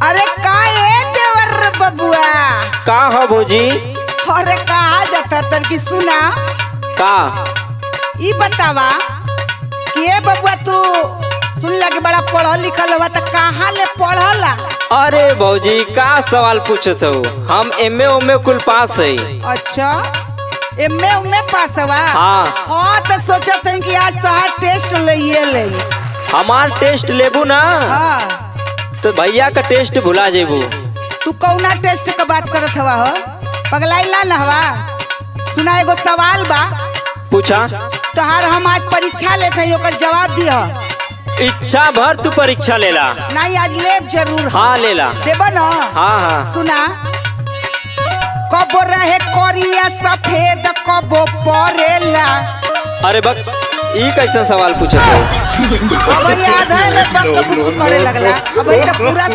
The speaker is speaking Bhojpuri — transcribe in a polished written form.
अरे का ए देवर बबुआ का हो भौजी? अरे कहा जाता तन की सुना का ई बतावा कि ए बबुआ तू सुन लगे बड़ा पढ़ल लिखल हुआ तो कहाँ ले पढ़ला? अरे भौजी का सवाल पूछत हो? हम एमए उमे कुल पास है। अच्छा एमए उमे पास हुआ? हाँ हाँ तो सोचत है कि आज तो टेस्ट ले हमार टेस्ट लेबू ना हाँ तो भैया का टेस्ट भुला जेबू। तू कौना टेस्ट का बात करत हवा हो? पगलाइला न हवा? सुना एगो सवाल बा पूछा। तोहार हम आज परीक्षा लेते हैं ओकर जवाब दिया। इच्छा भर तू परीक्षा लेला। नहीं आज लेब जरूर। हाँ लेला। देबो न? हाँ हाँ सुना कब रहे करिया सफेद कब परेला। अरे बक ई कैसा सवाल पूछत हो? अब याद है मैं वक्त करे लगला। अब पूरा